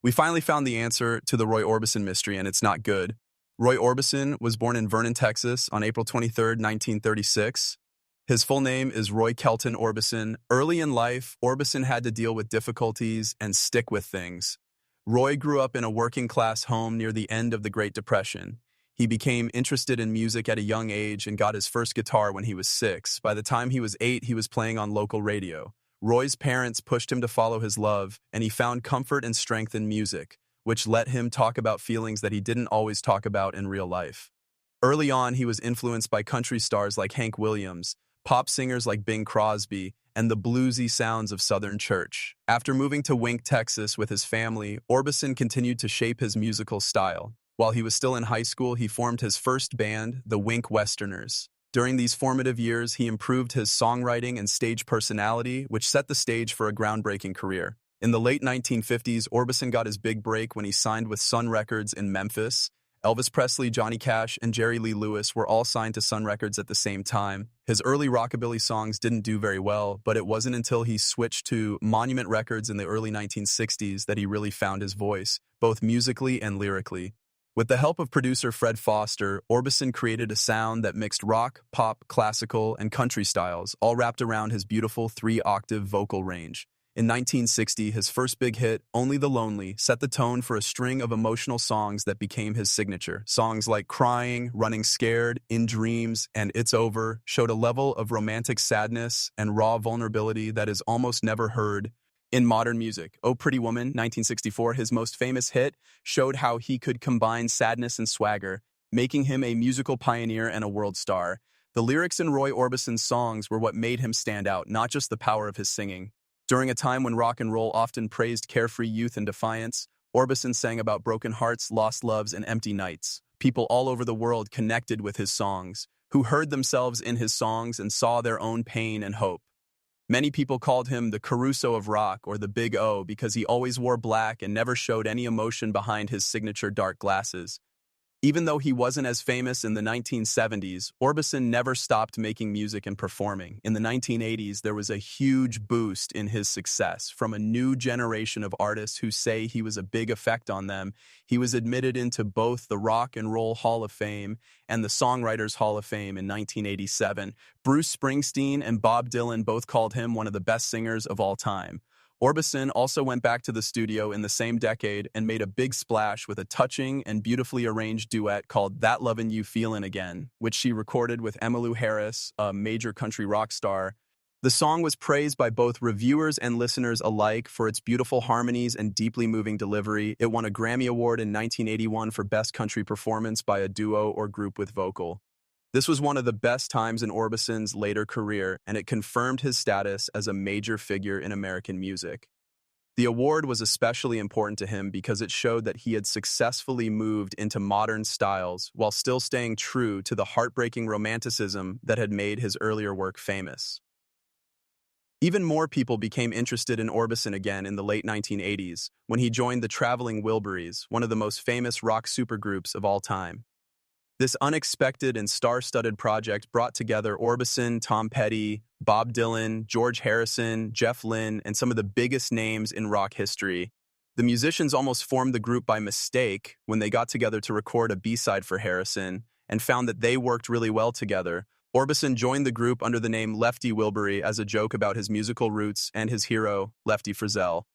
We finally found the answer to the Roy Orbison mystery, and it's not good. Roy Orbison was born in Vernon, Texas on April 23rd, 1936. His full name is Roy Kelton Orbison. Early in life, Orbison had to deal with difficulties and stick with things. Roy grew up in a working-class home near the end of the Great Depression. He became interested in music at a young age and got his first guitar when he was 6. By the time he was 8, he was playing on local radio. Roy's parents pushed him to follow his love, and he found comfort and strength in music, which let him talk about feelings that he didn't always talk about in real life. Early on, he was influenced by country stars like Hank Williams, pop singers like Bing Crosby, and the bluesy sounds of Southern Church. After moving to Wink, Texas with his family, Orbison continued to shape his musical style. While he was still in high school, he formed his first band, the Wink Westerners. During these formative years, he improved his songwriting and stage personality, which set the stage for a groundbreaking career. In the late 1950s, Orbison got his big break when he signed with Sun Records in Memphis. Elvis Presley, Johnny Cash, and Jerry Lee Lewis were all signed to Sun Records at the same time. His early rockabilly songs didn't do very well, but it wasn't until he switched to Monument Records in the early 1960s that he really found his voice, both musically and lyrically. With the help of producer Fred Foster, Orbison created a sound that mixed rock, pop, classical, and country styles, all wrapped around his beautiful 3-octave vocal range. In 1960, his first big hit, Only the Lonely, set the tone for a string of emotional songs that became his signature. Songs like Crying, Running Scared, In Dreams, and It's Over showed a level of romantic sadness and raw vulnerability that is almost never heard in modern music. Oh Pretty Woman, 1964, his most famous hit, showed how he could combine sadness and swagger, making him a musical pioneer and a world star. The lyrics in Roy Orbison's songs were what made him stand out, not just the power of his singing. During a time when rock and roll often praised carefree youth and defiance, Orbison sang about broken hearts, lost loves, and empty nights. People all over the world connected with his songs, who heard themselves in his songs and saw their own pain and hope. Many people called him the Caruso of rock, or the Big O, because he always wore black and never showed any emotion behind his signature dark glasses. Even though he wasn't as famous in the 1970s, Orbison never stopped making music and performing. In the 1980s, there was a huge boost in his success. From a new generation of artists who say he was a big effect on them, he was admitted into both the Rock and Roll Hall of Fame and the Songwriters Hall of Fame in 1987. Bruce Springsteen and Bob Dylan both called him one of the best singers of all time. Orbison also went back to the studio in the same decade and made a big splash with a touching and beautifully arranged duet called That Lovin' You Feelin' Again, which she recorded with Emmylou Harris, a major country rock star. The song was praised by both reviewers and listeners alike for its beautiful harmonies and deeply moving delivery. It won a Grammy Award in 1981 for Best Country Performance by a Duo or Group with Vocal. This was one of the best times in Orbison's later career, and it confirmed his status as a major figure in American music. The award was especially important to him because it showed that he had successfully moved into modern styles while still staying true to the heartbreaking romanticism that had made his earlier work famous. Even more people became interested in Orbison again in the late 1980s, when he joined the Traveling Wilburys, one of the most famous rock supergroups of all time. This unexpected and star-studded project brought together Orbison, Tom Petty, Bob Dylan, George Harrison, Jeff Lynne, and some of the biggest names in rock history. The musicians almost formed the group by mistake when they got together to record a B-side for Harrison and found that they worked really well together. Orbison joined the group under the name Lefty Wilbury as a joke about his musical roots and his hero, Lefty Frizzell.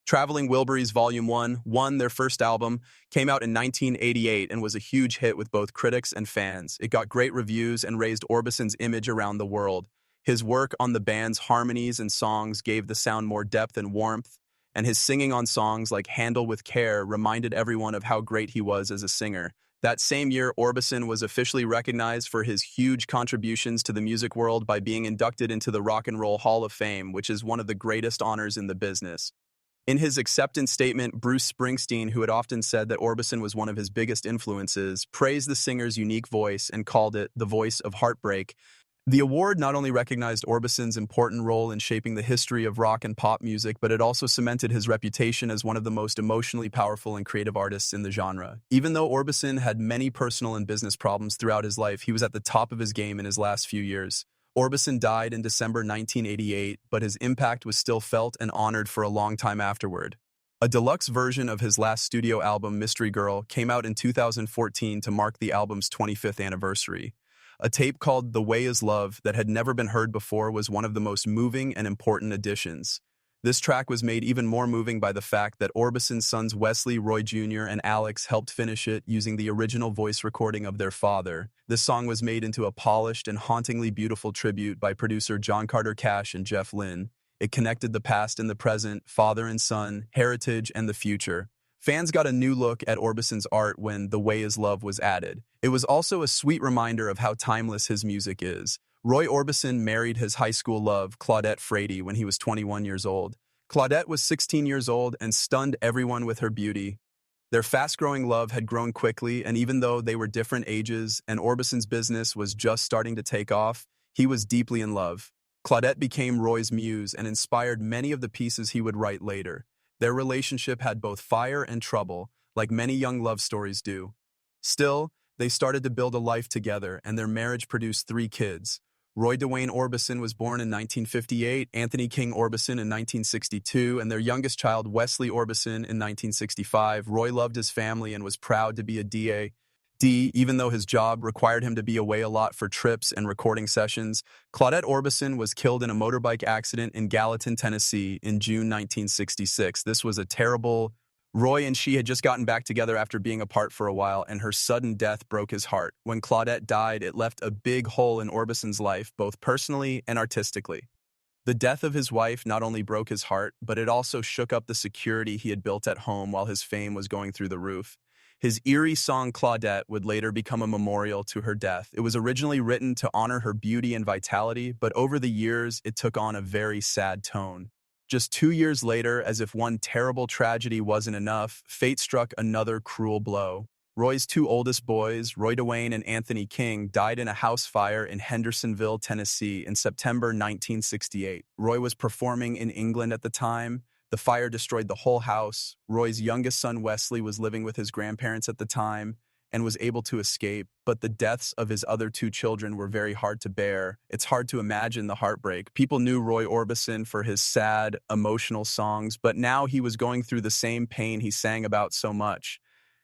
Traveling Wilburys Volume 1, their first album, came out in 1988 and was a huge hit with both critics and fans. It got great reviews and raised Orbison's image around the world. His work on the band's harmonies and songs gave the sound more depth and warmth, and his singing on songs like Handle with Care reminded everyone of how great he was as a singer. That same year, Orbison was officially recognized for his huge contributions to the music world by being inducted into the Rock and Roll Hall of Fame, which is one of the greatest honors in the business. In his acceptance statement, Bruce Springsteen, who had often said that Orbison was one of his biggest influences, praised the singer's unique voice and called it the voice of heartbreak. The award not only recognized Orbison's important role in shaping the history of rock and pop music, but it also cemented his reputation as one of the most emotionally powerful and creative artists in the genre. Even though Orbison had many personal and business problems throughout his life, he was at the top of his game in his last few years. Orbison died in December 1988, but his impact was still felt and honored for a long time afterward. A deluxe version of his last studio album, Mystery Girl, came out in 2014 to mark the album's 25th anniversary. A tape called The Way Is Love that had never been heard before was one of the most moving and important additions. This track was made even more moving by the fact that Orbison's sons Wesley, Roy Jr., and Alex helped finish it using the original voice recording of their father. This song was made into a polished and hauntingly beautiful tribute by producer John Carter Cash and Jeff Lynne. It connected the past and the present, father and son, heritage and the future. Fans got a new look at Orbison's art when The Way Is Love was added. It was also a sweet reminder of how timeless his music is. Roy Orbison married his high school love, Claudette Frady, when he was 21 years old. Claudette was 16 years old and stunned everyone with her beauty. Their fast-growing love had grown quickly, and even though they were different ages and Orbison's business was just starting to take off, he was deeply in love. Claudette became Roy's muse and inspired many of the pieces he would write later. Their relationship had both fire and trouble, like many young love stories do. Still, they started to build a life together, and their marriage produced 3 kids. Roy Dwayne Orbison was born in 1958, Anthony King Orbison in 1962, and their youngest child, Wesley Orbison, in 1965. Roy loved his family and was proud to be a DA. Even though his job required him to be away a lot for trips and recording sessions. Claudette Orbison was killed in a motorbike accident in Gallatin, Tennessee in June 1966. This was a terrible. Roy and she had just gotten back together after being apart for a while, and her sudden death broke his heart. When Claudette died, it left a big hole in Orbison's life, both personally and artistically. The death of his wife not only broke his heart, but it also shook up the security he had built at home while his fame was going through the roof. His eerie song Claudette would later become a memorial to her death. It was originally written to honor her beauty and vitality, but over the years, it took on a very sad tone. Just 2 years later, as if one terrible tragedy wasn't enough, fate struck another cruel blow. Roy's 2 oldest boys, Roy Dwayne and Anthony King, died in a house fire in Hendersonville, Tennessee in September 1968. Roy was performing in England at the time. The fire destroyed the whole house. Roy's youngest son, Wesley, was living with his grandparents at the time and was able to escape, but the deaths of his other 2 children were very hard to bear. It's hard to imagine the heartbreak. People knew Roy Orbison for his sad, emotional songs, but now he was going through the same pain he sang about so much.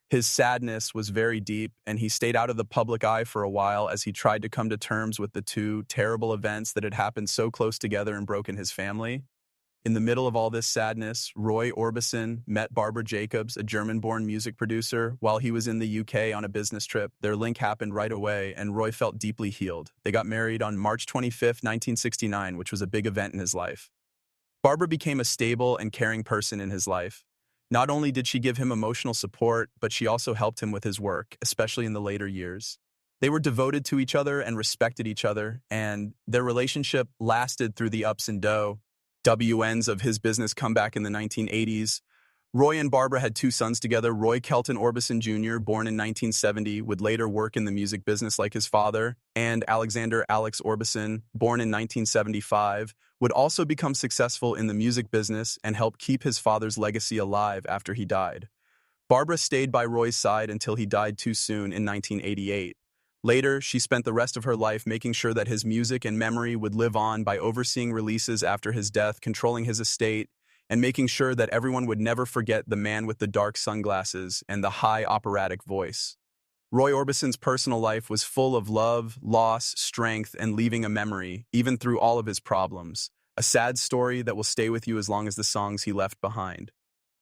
His sadness was very deep, and he stayed out of the public eye for a while as he tried to come to terms with the 2 terrible events that had happened so close together and broken his family. In the middle of all this sadness, Roy Orbison met Barbara Jacobs, a German-born music producer, while he was in the UK on a business trip. Their link happened right away, and Roy felt deeply healed. They got married on March 25, 1969, which was a big event in his life. Barbara became a stable and caring person in his life. Not only did she give him emotional support, but she also helped him with his work, especially in the later years. They were devoted to each other and respected each other, and their relationship lasted through the ups and downs of his business comeback in the 1980s. Roy and Barbara had 2 sons together. Roy Kelton Orbison Jr., born in 1970, would later work in the music business like his father, and Alexander Alex Orbison, born in 1975, would also become successful in the music business and help keep his father's legacy alive after he died. Barbara stayed by Roy's side until he died too soon in 1988. Later, she spent the rest of her life making sure that his music and memory would live on by overseeing releases after his death, controlling his estate, and making sure that everyone would never forget the man with the dark sunglasses and the high operatic voice. Roy Orbison's personal life was full of love, loss, strength, and leaving a memory, even through all of his problems. A sad story that will stay with you as long as the songs he left behind.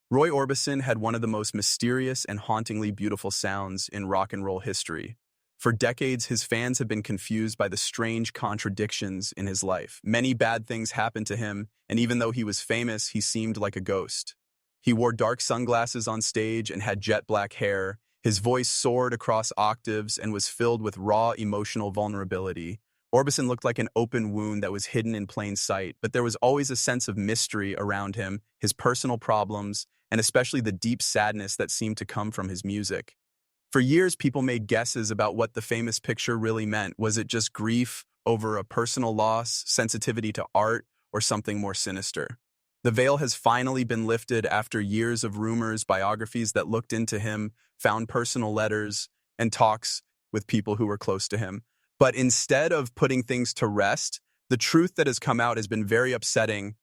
Roy Orbison had one of the most mysterious and hauntingly beautiful sounds in rock and roll history. For decades, his fans have been confused by the strange contradictions in his life. Many bad things happened to him, and even though he was famous, he seemed like a ghost. He wore dark sunglasses on stage and had jet black hair. His voice soared across octaves and was filled with raw emotional vulnerability. Orbison looked like an open wound that was hidden in plain sight, but there was always a sense of mystery around him, his personal problems, and especially the deep sadness that seemed to come from his music. For years, people made guesses about what the famous picture really meant. Was it just grief over a personal loss, sensitivity to art, or something more sinister? The veil has finally been lifted after years of rumors, biographies that looked into him, found personal letters, and talks with people who were close to him. But instead of putting things to rest, the truth that has come out has been very upsetting